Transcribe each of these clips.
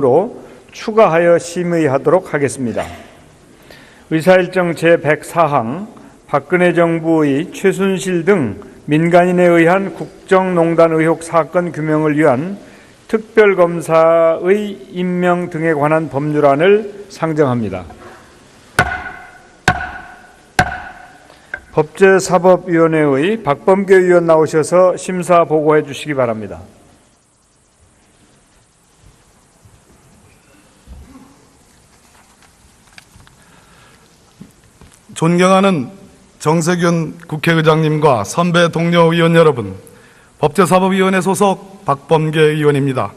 로 추가하여 심의하도록 하겠습니다. 의사일정 제104항 박근혜 정부의 최순실 등 민간인에 의한 국정농단 의혹 사건 규명을 위한 특별검사의 임명 등에 관한 법률안을 상정합니다. 법제사법위원회의 박범계 의원 나오셔서 심사 보고해 주시기 바랍니다. 존경하는 정세균 국회의장님과 선배 동료 의원 여러분, 법제사법위원회 소속 박범계 의원입니다.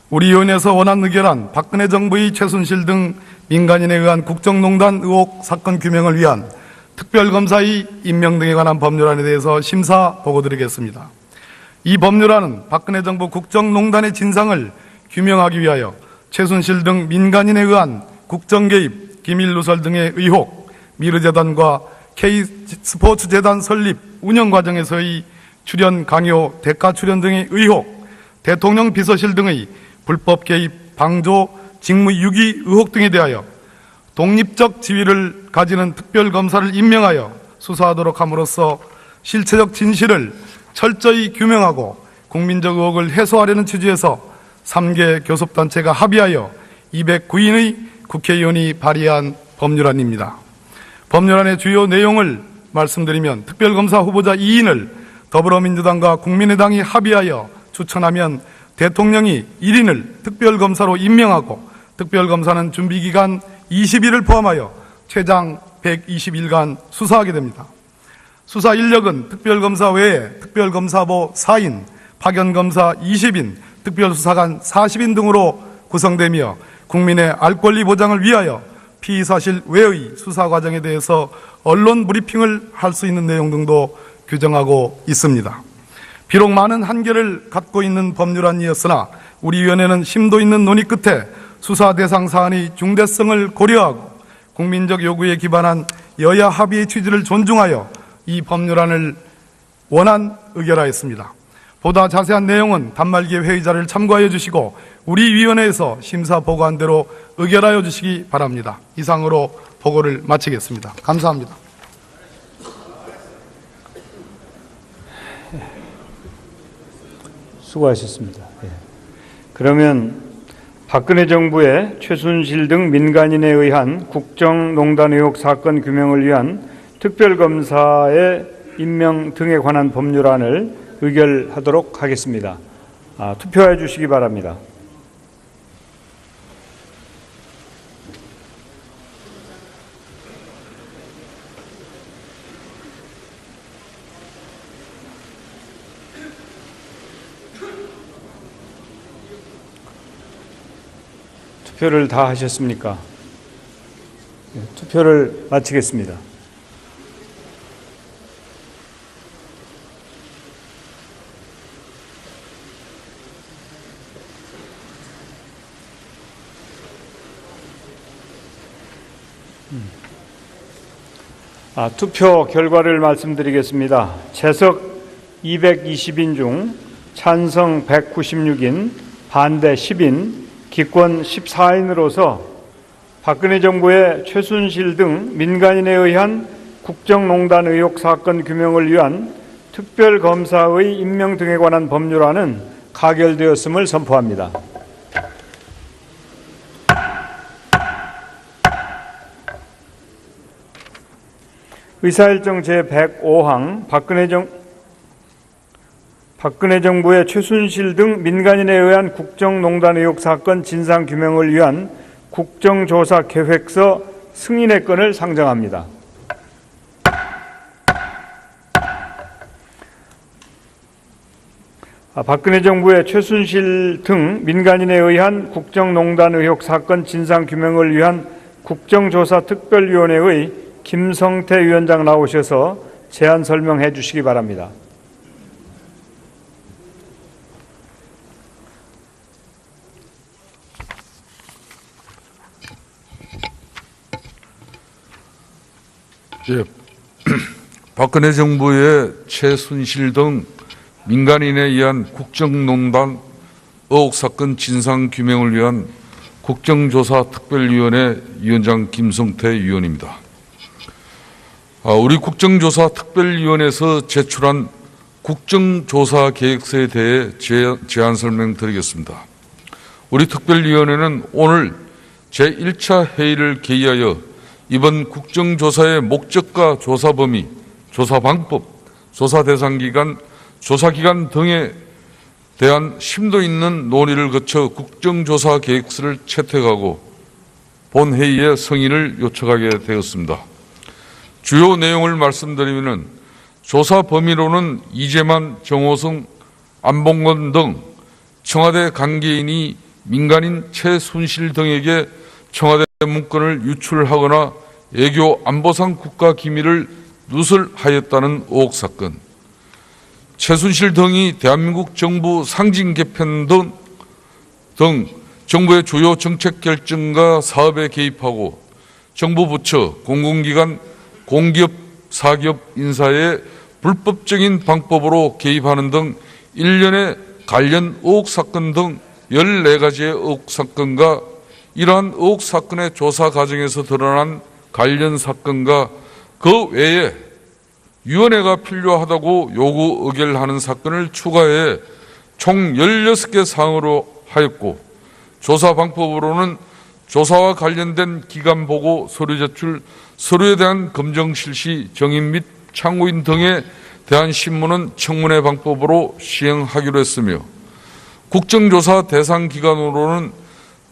우리 위원회에서 원안 의결한 박근혜 정부의 최순실 등 민간인에 의한 국정농단 의혹 사건 규명을 위한 특별검사의 임명 등에 관한 법률안에 대해서 심사 보고드리겠습니다. 이 법률안은 박근혜 정부 국정농단의 진상을 규명하기 위하여 최순실 등 민간인에 의한 국정개입, 기밀누설 등의 의혹, 미르재단과 K스포츠재단 설립, 운영 과정에서의 출연 강요, 대가 출연 등의 의혹, 대통령 비서실 등의 불법 개입, 방조, 직무 유기 의혹 등에 대하여 독립적 지위를 가지는 특별검사를 임명하여 수사하도록 함으로써 실체적 진실을 철저히 규명하고 국민적 의혹을 해소하려는 취지에서 3개 교섭단체가 합의하여 209인의 국회의원이 발의한 법률안입니다. 법률안의 주요 내용을 말씀드리면 특별검사 후보자 2인을 더불어민주당과 국민의당이 합의하여 추천하면 대통령이 1인을 특별검사로 임명하고 특별검사는 준비기간 20일을 포함하여 최장 120일간 수사하게 됩니다. 수사 인력은 특별검사 외에 특별검사보 4인, 파견검사 20인, 특별수사관 40인 등으로 구성되며 국민의 알 권리 보장을 위하여 피의사실 외의 수사 과정에 대해서 언론 브리핑을 할 수 있는 내용 등도 규정하고 있습니다. 비록 많은 한계를 갖고 있는 법률안이었으나 우리 위원회는 심도 있는 논의 끝에 수사 대상 사안의 중대성을 고려하고 국민적 요구에 기반한 여야 합의의 취지를 존중하여 이 법률안을 원안 의결하였습니다. 보다 자세한 내용은 단말기의 회의자를 참고하여 주시고 우리 위원회에서 심사 보고한 대로 의결하여 주시기 바랍니다. 이상으로 보고를 마치겠습니다. 감사합니다. 수고하셨습니다. 그러면 박근혜 정부의 최순실 등 민간인에 의한 국정농단 의혹 사건 규명을 위한 특별검사의 임명 등에 관한 법률안을 의결하도록 하겠습니다. 투표해 주시기 바랍니다. 투표를 다 하셨습니까? 투표를 마치겠습니다. 투표 결과를 말씀드리겠습니다. 채석 220인 중 찬성 196인, 반대 10인, 기권 14인으로서 박근혜 정부의 최순실 등 민간인에 의한 국정농단 의혹 사건 규명을 위한 특별검사의 임명 등에 관한 법률안은 가결되었음을 선포합니다. 의사일정 제105항 박근혜 정부의 최순실 등 민간인에 의한 국정농단 의혹 사건 진상규명을 위한 국정조사 계획서 승인의 건을 상정합니다. 박근혜 정부의 최순실 등 민간인에 의한 국정농단 의혹 사건 진상규명을 위한 국정조사 특별위원회의 김성태 위원장 나오셔서 제안 설명해 주시기 바랍니다. 박근혜 정부의 최순실 등 민간인에 의한 국정농단 의혹 사건 진상규명을 위한 국정조사특별위원회 위원장 김성태 위원입니다. 우리 국정조사특별위원회에서 제출한 국정조사 계획서에 대해 제안 설명드리겠습니다. 우리 특별위원회는 오늘 제1차 회의를 개의하여 이번 국정조사의 목적과 조사 범위, 조사 방법, 조사 대상 기간, 조사 기간 등에 대한 심도 있는 논의를 거쳐 국정조사 계획서를 채택하고 본회의에 성의를 요청하게 되었습니다. 주요 내용을 말씀드리면 조사 범위로는 이재만, 정호성, 안봉건 등 청와대 관계인이 민간인 최순실 등에게 청와대 문건을 유출하거나 외교 안보상 국가기밀을 누설하였다는 의혹 사건, 최순실 등이 대한민국 정부 상징 개편 등 정부의 주요 정책 결정과 사업에 개입하고 정부 부처, 공공기관, 공기업, 사기업 인사에 불법적인 방법으로 개입하는 등 일련의 관련 의혹 사건 등 14가지의 의혹 사건과 이러한 의혹 사건의 조사 과정에서 드러난 관련 사건과 그 외에 위원회가 필요하다고 요구 의결하는 사건을 추가해 총 16개 사항으로 하였고, 조사 방법으로는 조사와 관련된 기관 보고, 서류 제출, 서류에 대한 검정 실시, 정인 및 참고인 등에 대한 신문은 청문회 방법으로 시행하기로 했으며, 국정조사 대상 기관으로는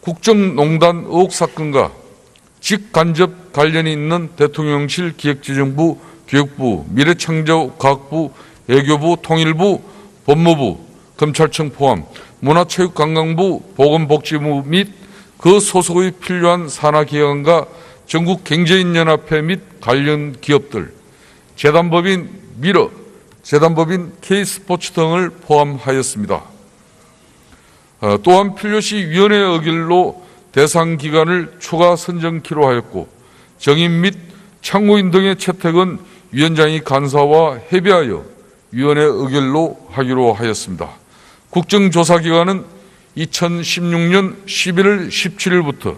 국정농단 의혹 사건과 직간접 관련이 있는 대통령실, 기획재정부, 교육부, 미래창조과학부, 외교부, 통일부, 법무부, 검찰청 포함 문화체육관광부, 보건복지부 및 그 소속의 필요한 산하기관과 전국경제인연합회 및 관련 기업들, 재단법인 미러, 재단법인 K스포츠 등을 포함하였습니다. 또한 필요시 위원회 의결로 대상 기관을 추가 선정키로 하였고, 정인 및 참고인 등의 채택은 위원장이 간사와 협의하여 위원회 의결로 하기로 하였습니다. 국정조사기관은 2016년 11월 17일부터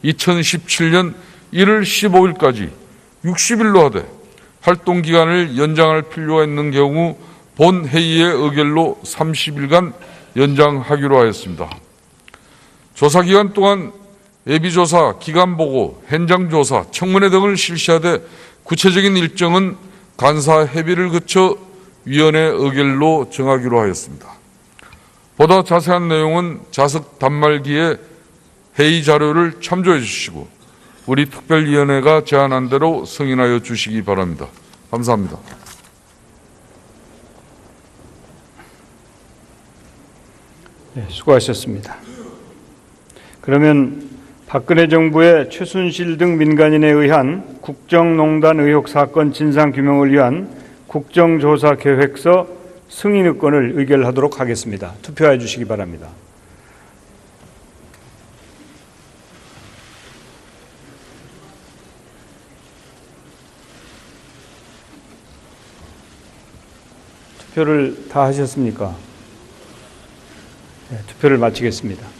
2017년 1월 15일까지 60일로 하되 활동기간을 연장할 필요가 있는 경우 본회의의 의결로 30일간 연장하기로 하였습니다. 조사기간 동안 예비조사, 기간보고, 현장조사, 청문회 등을 실시하되 구체적인 일정은 간사 협의를 거쳐 위원회 의결로 정하기로 하였습니다. 보다 자세한 내용은 자석 단말기에 회의 자료를 참조해 주시고 우리 특별위원회가 제안한 대로 승인하여 주시기 바랍니다. 감사합니다. 네, 수고하셨습니다. 그러면 박근혜 정부의 최순실 등 민간인에 의한 국정농단 의혹 사건 진상규명을 위한 국정조사 계획서 승인의건을 의결하도록 하겠습니다. 투표해 주시기 바랍니다. 투표를 다 하셨습니까? 네, 투표를 마치겠습니다.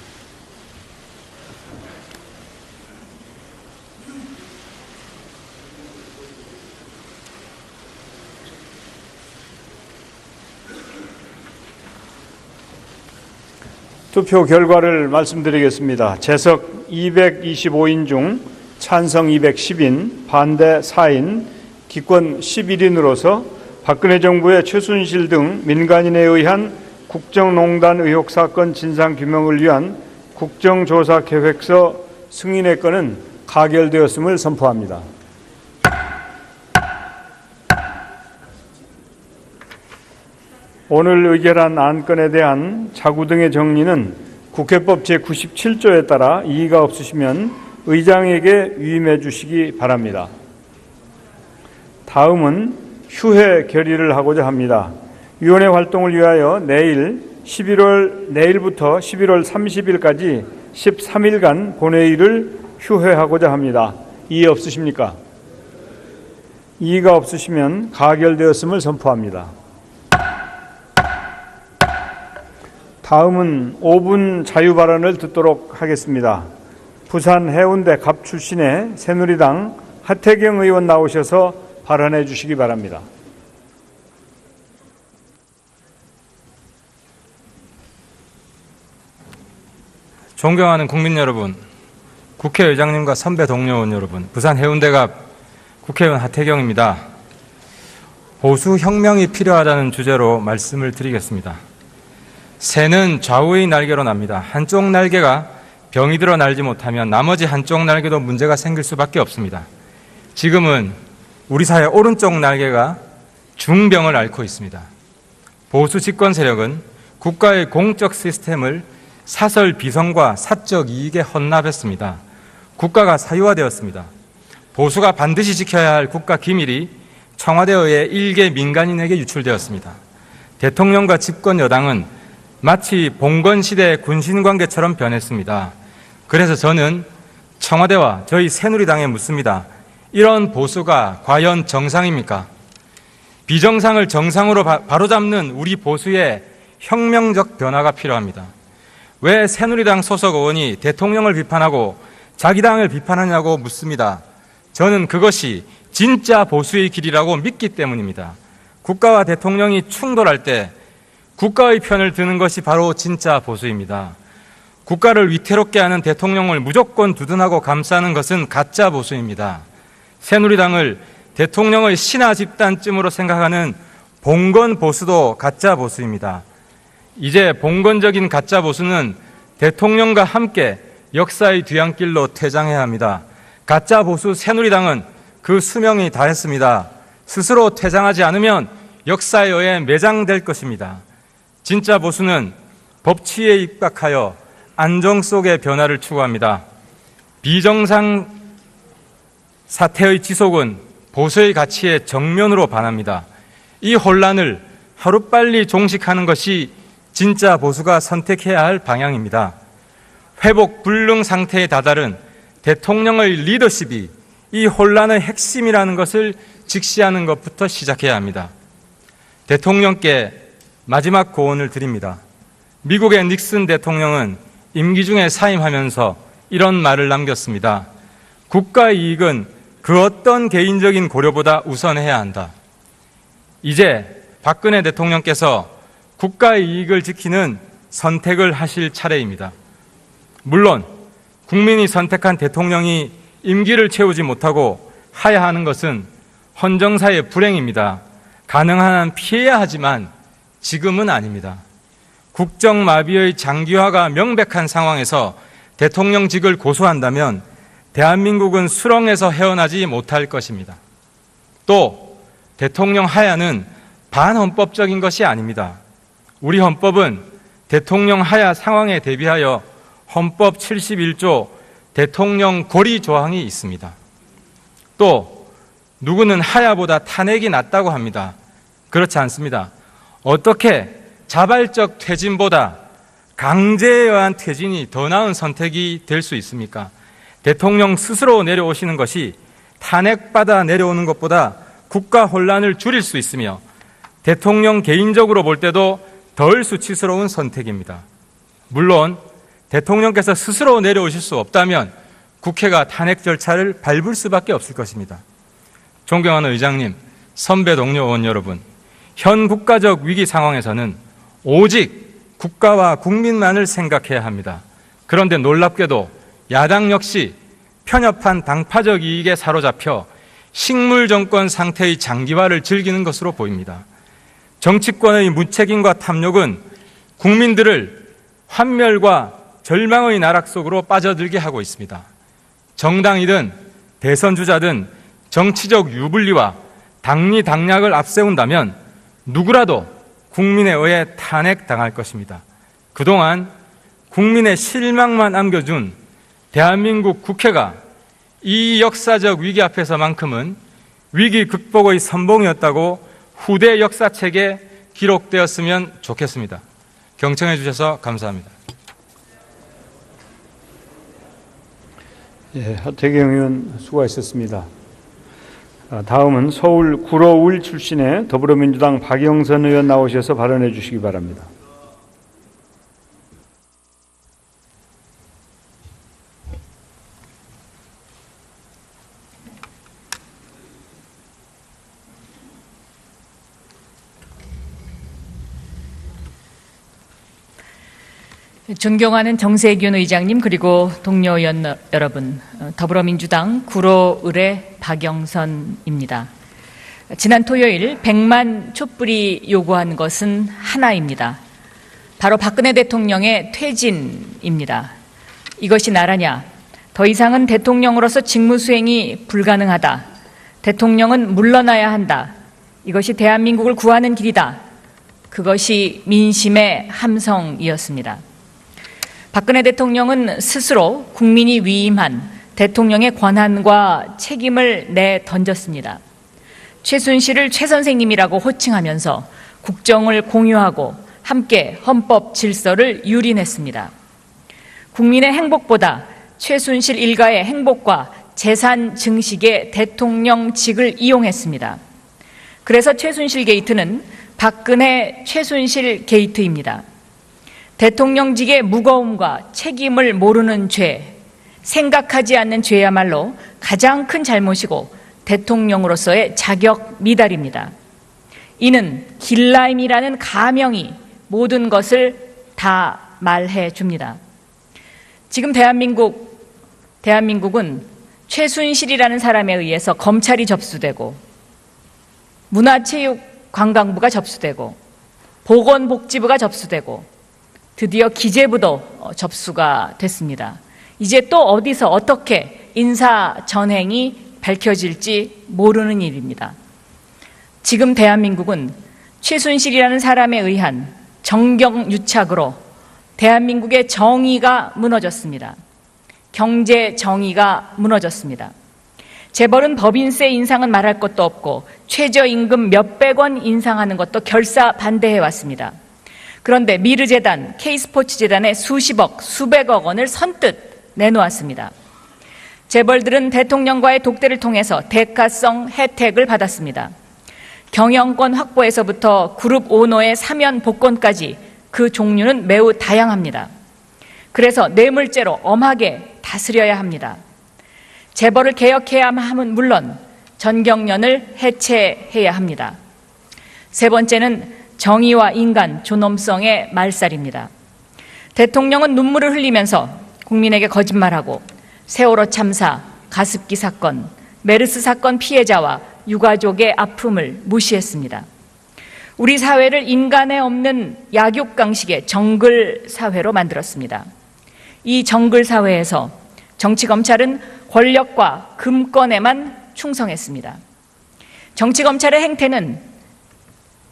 투표 결과를 말씀드리겠습니다. 재석 225인 중 찬성 210인, 반대 4인, 기권 11인으로서 박근혜 정부의 최순실 등 민간인에 의한 국정농단 의혹 사건 진상규명을 위한 국정조사 계획서 승인의 건은 가결되었음을 선포합니다. 오늘 의결한 안건에 대한 자구 등의 정리는 국회법 제97조에 따라 이의가 없으시면 의장에게 위임해 주시기 바랍니다. 다음은 휴회 결의를 하고자 합니다. 위원회 활동을 위하여 내일부터 11월 30일까지 13일간 본회의를 휴회하고자 합니다. 이의 없으십니까? 이의가 없으시면 가결되었음을 선포합니다. 다음은 5분 자유 발언을 듣도록 하겠습니다. 부산 해운대 갑 출신의 새누리당 하태경 의원 나오셔서 발언해 주시기 바랍니다. 존경하는 국민 여러분, 국회의장님과 선배 동료 의원 여러분, 부산 해운대갑 국회의원 하태경입니다. 보수 혁명이 필요하다는 주제로 말씀을 드리겠습니다. 새는 좌우의 날개로 납니다. 한쪽 날개가 병이 들어 날지 못하면 나머지 한쪽 날개도 문제가 생길 수밖에 없습니다. 지금은 우리 사회 오른쪽 날개가 중병을 앓고 있습니다. 보수 집권 세력은 국가의 공적 시스템을 사설 비선과 사적 이익에 헌납했습니다. 국가가 사유화되었습니다. 보수가 반드시 지켜야 할 국가 기밀이 청와대에 의해 일개 민간인에게 유출되었습니다. 대통령과 집권 여당은 마치 봉건시대의 군신관계처럼 변했습니다. 그래서 저는 청와대와 저희 새누리당에 묻습니다. 이런 보수가 과연 정상입니까? 비정상을 정상으로 바로잡는 우리 보수의 혁명적 변화가 필요합니다. 왜 새누리당 소속 의원이 대통령을 비판하고 자기 당을 비판하냐고 묻습니다. 저는 그것이 진짜 보수의 길이라고 믿기 때문입니다. 국가와 대통령이 충돌할 때 국가의 편을 드는 것이 바로 진짜 보수입니다. 국가를 위태롭게 하는 대통령을 무조건 두둔하고 감싸는 것은 가짜 보수입니다. 새누리당을 대통령의 신하 집단쯤으로 생각하는 봉건 보수도 가짜 보수입니다. 이제 봉건적인 가짜 보수는 대통령과 함께 역사의 뒤안길로 퇴장해야 합니다. 가짜 보수 새누리당은 그 수명이 다했습니다. 스스로 퇴장하지 않으면 역사에 의해 매장될 것입니다. 진짜 보수는 법치에 입각하여 안정 속의 변화를 추구합니다. 비정상 사태의 지속은 보수의 가치에 정면으로 반합니다. 이 혼란을 하루빨리 종식하는 것이 진짜 보수가 선택해야 할 방향입니다. 회복 불능 상태에 다다른 대통령의 리더십이 이 혼란의 핵심이라는 것을 직시하는 것부터 시작해야 합니다. 대통령께 마지막 고언을 드립니다. 미국의 닉슨 대통령은 임기 중에 사임하면서 이런 말을 남겼습니다. 국가의 이익은 그 어떤 개인적인 고려보다 우선해야 한다. 이제 박근혜 대통령께서 국가의 이익을 지키는 선택을 하실 차례입니다. 물론 국민이 선택한 대통령이 임기를 채우지 못하고 하야하는 것은 헌정사의 불행입니다. 가능한 한 피해야 하지만 지금은 아닙니다. 국정마비의 장기화가 명백한 상황에서 대통령직을 고수한다면 대한민국은 수렁에서 헤어나지 못할 것입니다. 또 대통령 하야는 반헌법적인 것이 아닙니다. 우리 헌법은 대통령 하야 상황에 대비하여 헌법 71조 대통령 고리 조항이 있습니다. 또 누구는 하야보다 탄핵이 낫다고 합니다. 그렇지 않습니다. 어떻게 자발적 퇴진보다 강제에 의한 퇴진이 더 나은 선택이 될 수 있습니까? 대통령 스스로 내려오시는 것이 탄핵받아 내려오는 것보다 국가 혼란을 줄일 수 있으며 대통령 개인적으로 볼 때도 덜 수치스러운 선택입니다. 물론 대통령께서 스스로 내려오실 수 없다면 국회가 탄핵 절차를 밟을 수밖에 없을 것입니다. 존경하는 의장님, 선배 동료 의원 여러분, 현 국가적 위기 상황에서는 오직 국가와 국민만을 생각해야 합니다. 그런데 놀랍게도 야당 역시 편협한 당파적 이익에 사로잡혀 식물 정권 상태의 장기화를 즐기는 것으로 보입니다. 정치권의 무책임과 탐욕은 국민들을 환멸과 절망의 나락 속으로 빠져들게 하고 있습니다. 정당이든 대선 주자든 정치적 유불리와 당리당략을 앞세운다면 누구라도 국민에 의해 탄핵당할 것입니다. 그동안 국민의 실망만 안겨준 대한민국 국회가 이 역사적 위기 앞에서만큼은 위기 극복의 선봉이었다고 후대 역사책에 기록되었으면 좋겠습니다. 경청해 주셔서 감사합니다. 예, 하태경 의원 수고하셨습니다. 다음은 서울 구로울 출신의 더불어민주당 박영선 의원 나오셔서 발언해 주시기 바랍니다. 존경하는 정세균 의장님 그리고 동료 의원 여러분, 더불어민주당 구로을의 박영선입니다. 지난 토요일 100만 촛불이 요구한 것은 하나입니다. 바로 박근혜 대통령의 퇴진입니다. 이것이 나라냐? 더 이상은 대통령으로서 직무 수행이 불가능하다. 대통령은 물러나야 한다. 이것이 대한민국을 구하는 길이다. 그것이 민심의 함성이었습니다. 박근혜 대통령은 스스로 국민이 위임한 대통령의 권한과 책임을 내던졌습니다. 최순실을 최 선생님이라고 호칭하면서 국정을 공유하고 함께 헌법 질서를 유린했습니다. 국민의 행복보다 최순실 일가의 행복과 재산 증식에 대통령직을 이용했습니다. 그래서 최순실 게이트는 박근혜 최순실 게이트입니다. 대통령직의 무거움과 책임을 모르는 죄, 생각하지 않는 죄야말로 가장 큰 잘못이고 대통령으로서의 자격 미달입니다. 이는 길라임이라는 가명이 모든 것을 다 말해 줍니다. 지금 대한민국은 최순실이라는 사람에 의해서 검찰이 접수되고 문화체육관광부가 접수되고 보건복지부가 접수되고 드디어 기재부도 접수가 됐습니다. 이제 또 어디서 어떻게 인사 전행이 밝혀질지 모르는 일입니다. 지금 대한민국은 최순실이라는 사람에 의한 정경유착으로 대한민국의 정의가 무너졌습니다. 경제 정의가 무너졌습니다. 재벌은 법인세 인상은 말할 것도 없고 최저임금 몇백 원 인상하는 것도 결사 반대해 왔습니다. 그런데 미르재단, K스포츠재단에 수십억, 수백억 원을 선뜻 내놓았습니다. 재벌들은 대통령과의 독대를 통해서 대가성 혜택을 받았습니다. 경영권 확보에서부터 그룹 오너의 사면 복권까지 그 종류는 매우 다양합니다. 그래서 뇌물죄로 엄하게 다스려야 합니다. 재벌을 개혁해야 함은 물론 전경련을 해체해야 합니다. 세 번째는 정의와 인간, 존엄성의 말살입니다. 대통령은 눈물을 흘리면서 국민에게 거짓말하고 세월호 참사, 가습기 사건, 메르스 사건 피해자와 유가족의 아픔을 무시했습니다. 우리 사회를 인간에 없는 약육강식의 정글 사회로 만들었습니다. 이 정글 사회에서 정치 검찰은 권력과 금권에만 충성했습니다. 정치 검찰의 행태는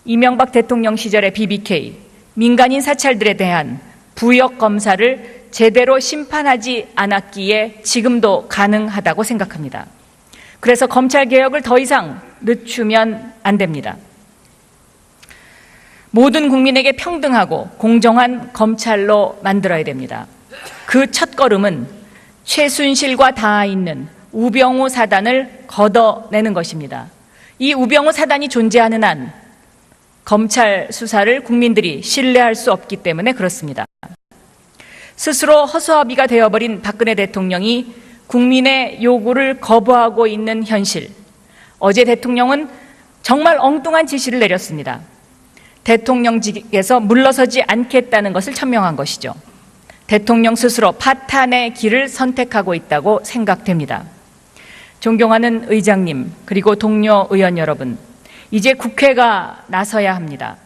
이명박 대통령 시절의 BBK, 민간인 사찰들에 대한 부역 검사를 제대로 심판하지 않았기에 지금도 가능하다고 생각합니다. 그래서 검찰 개혁을 더 이상 늦추면 안 됩니다. 모든 국민에게 평등하고 공정한 검찰로 만들어야 됩니다. 그 첫걸음은 최순실과 닿아 있는 우병우 사단을 걷어내는 것입니다. 이 우병우 사단이 존재하는 한 검찰 수사를 국민들이 신뢰할 수 없기 때문에 그렇습니다. 스스로 허수아비가 되어버린 박근혜 대통령이 국민의 요구를 거부하고 있는 현실. 어제 대통령은 정말 엉뚱한 지시를 내렸습니다. 대통령직에서 물러서지 않겠다는 것을 천명한 것이죠. 대통령 스스로 파탄의 길을 선택하고 있다고 생각됩니다. 존경하는 의장님, 그리고 동료 의원 여러분, 이제 국회가 나서야 합니다.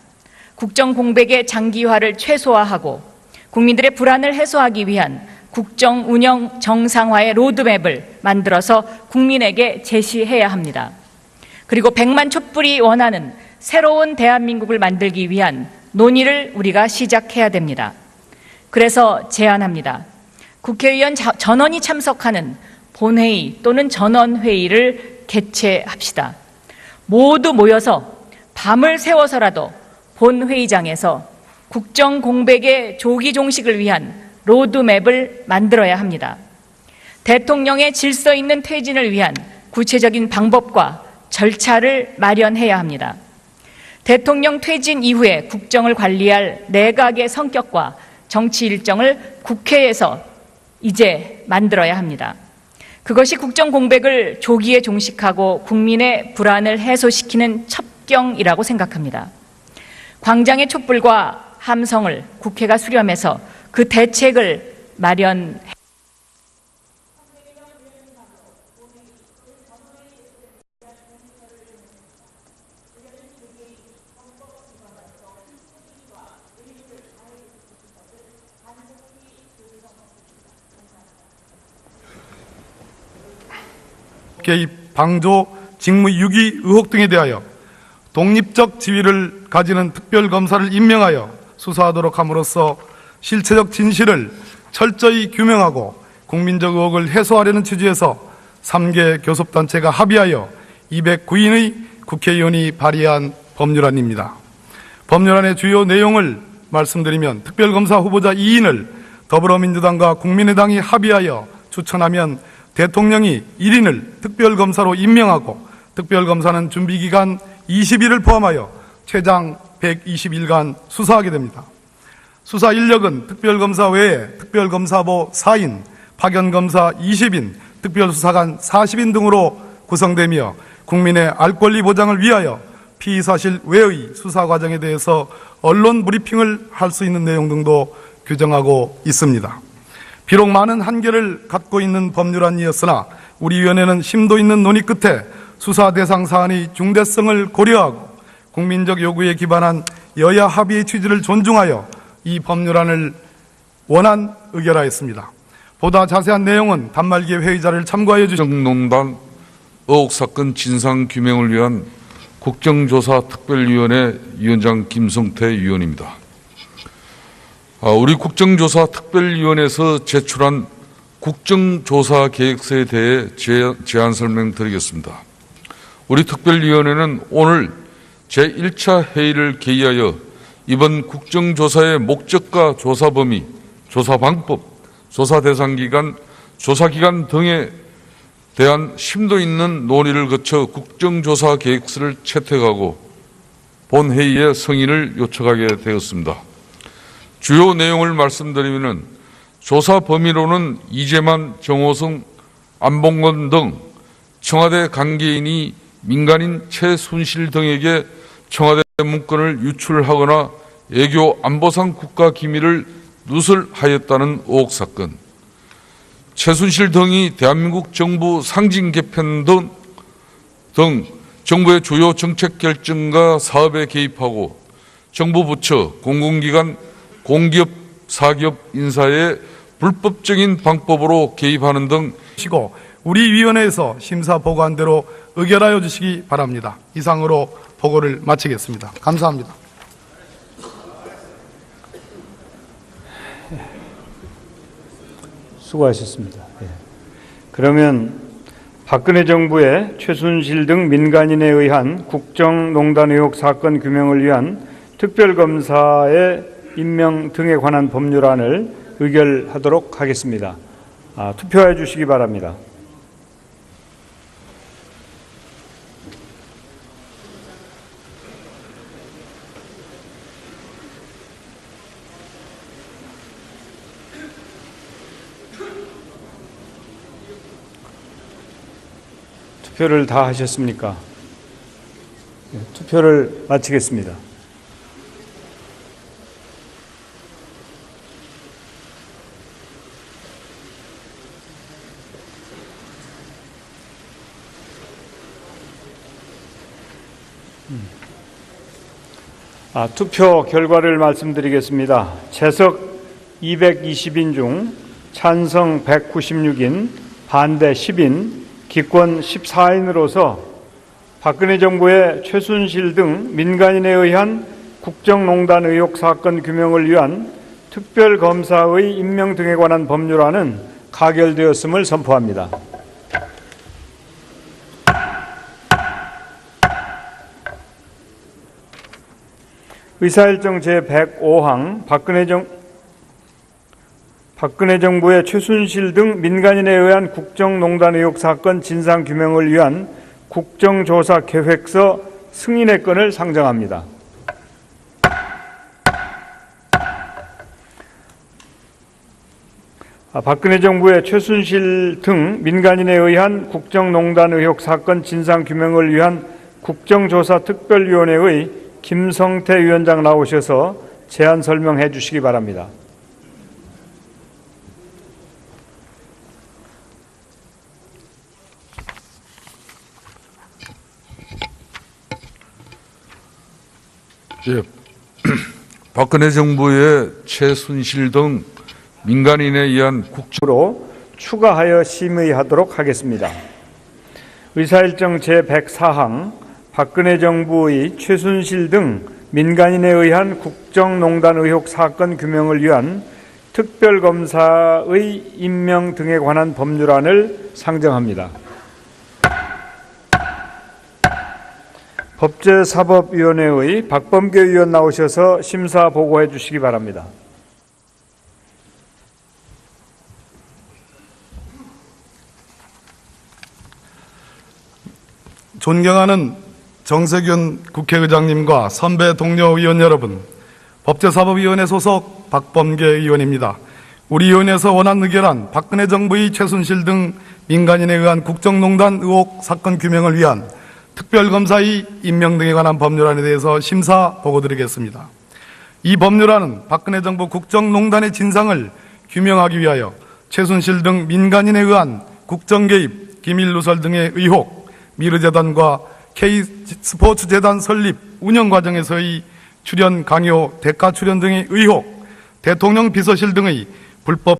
국정 공백의 장기화를 최소화하고 국민들의 불안을 해소하기 위한 국정 운영 정상화의 로드맵을 만들어서 국민에게 제시해야 합니다. 그리고 100만 촛불이 원하는 새로운 대한민국을 만들기 위한 논의를 우리가 시작해야 됩니다. 그래서 제안합니다. 국회의원 전원이 참석하는 본회의 또는 전원회의를 개최합시다. 모두 모여서 밤을 새워서라도 본회의장에서 국정 공백의 조기 종식을 위한 로드맵을 만들어야 합니다. 대통령의 질서 있는 퇴진을 위한 구체적인 방법과 절차를 마련해야 합니다. 대통령 퇴진 이후에 국정을 관리할 내각의 성격과 정치 일정을 국회에서 이제 만들어야 합니다. 그것이 국정 공백을 조기에 종식하고 국민의 불안을 해소시키는 첩경이라고 생각합니다. 광장의 촛불과 함성을 국회가 수렴해서 그 대책을 마련. 개입, 방조, 직무유기 의혹 등에 대하여 독립적 지위를 가지는 특별검사를 임명하여 수사하도록 함으로써 실체적 진실을 철저히 규명하고 국민적 의혹을 해소하려는 취지에서 3개 교섭단체가 합의하여 209인의 국회의원이 발의한 법률안입니다. 법률안의 주요 내용을 말씀드리면 특별검사 후보자 2인을 더불어민주당과 국민의당이 합의하여 추천하면 대통령이 1인을 특별검사로 임명하고 특별검사는 준비기간 20일을 포함하여 최장 120일간 수사하게 됩니다. 수사 인력은 특별검사 외에 특별검사보 4인, 파견검사 20인, 특별수사관 40인 등으로 구성되며 국민의 알 권리 보장을 위하여 피의사실 외의 수사 과정에 대해서 언론 브리핑을 할 수 있는 내용 등도 규정하고 있습니다. 비록 많은 한계를 갖고 있는 법률안이었으나 우리 위원회는 심도 있는 논의 끝에 수사 대상 사안의 중대성을 고려하고 국민적 요구에 기반한 여야 합의의 취지를 존중하여 이 법률안을 원안 의결하였습니다. 보다 자세한 내용은 단말기에 회의 자료를 참고하여 주시기 바랍니다. 국정농단 의혹 사건 진상 규명을 위한 국정조사 특별위원회 위원장 김성태 위원입니다. 우리 국정조사 특별위원회에서 제출한 국정조사 계획서에 대해 제안 설명드리겠습니다. 우리 특별위원회는 오늘 제1차 회의를 개의하여 이번 국정조사의 목적과 조사 범위, 조사 방법, 조사 대상 기간, 조사 기간 등에 대한 심도 있는 논의를 거쳐 국정조사 계획서를 채택하고 본회의에 성인을 요청하게 되었습니다. 주요 내용을 말씀드리면 조사 범위로는 이재만, 정호성, 안봉건 등 청와대 관계인이 민간인 최순실 등에게 청와대 문건을 유출하거나 외교 안보상 국가기밀을 누설하였다는 의혹 사건, 최순실 등이 대한민국 정부 상징 개편 등 정부의 주요 정책 결정과 사업에 개입하고 정부 부처, 공공기관, 공기업, 사기업 인사에 불법적인 방법으로 개입하는 등 시고 우리 위원회에서 심사 보고한대로 의결하여 주시기 바랍니다. 이상으로 보고를 마치겠습니다. 감사합니다. 수고하셨습니다. 그러면 박근혜 정부의 최순실 등 민간인에 의한 국정농단 의혹 사건 규명을 위한 특별검사의 임명 등에 관한 법률안을 의결하도록 하겠습니다. 투표해 주시기 바랍니다. 투표를 다 하셨습니까? 투표를 마치겠습니다. 투표 결과를 말씀드리겠습니다. 채석 220인 중 찬성 196인, 반대 10인, 기권 14인으로서 박근혜 정부의 최순실 등 민간인에 의한 국정농단 의혹 사건 규명을 위한 특별검사의 임명 등에 관한 법률안은 가결되었음을 선포합니다. 의사일정 제105항 박근혜 정부의 최순실 등 민간인에 의한 국정농단 의혹 사건 진상규명을 위한 국정조사 계획서 승인의 건을 상정합니다. 박근혜 정부의 최순실 등 민간인에 의한 국정농단 의혹 사건 진상규명을 위한 국정조사 특별위원회의 김성태 위원장 나오셔서 제안 설명해 주시기 바랍니다. 예. 박근혜 정부의 최순실 등 민간인에 의한 으로 추가하여 심의하도록 하겠습니다. 의사일정 제104항 박근혜 정부의 최순실 등 민간인에 의한 국정농단 의혹 사건 규명을 위한 특별검사의 임명 등에 관한 법률안을 상정합니다. 법제사법위원회의 박범계 의원 나오셔서 심사 보고해 주시기 바랍니다. 존경하는 정세균 국회의장님과 선배 동료 의원 여러분, 법제사법위원회 소속 박범계 의원입니다. 우리 의원에서 원안 의결한 박근혜 정부의 최순실 등 민간인에 의한 국정농단 의혹 사건 규명을 위한 특별검사의 임명 등에 관한 법률안에 대해서 심사 보고드리겠습니다. 이 법률안은 박근혜 정부 국정농단의 진상을 규명하기 위하여 최순실 등 민간인에 의한 국정개입, 기밀누설 등의 의혹, 미르재단과 K스포츠재단 설립, 운영 과정에서의 출연 강요, 대가 출연 등의 의혹, 대통령 비서실 등의 불법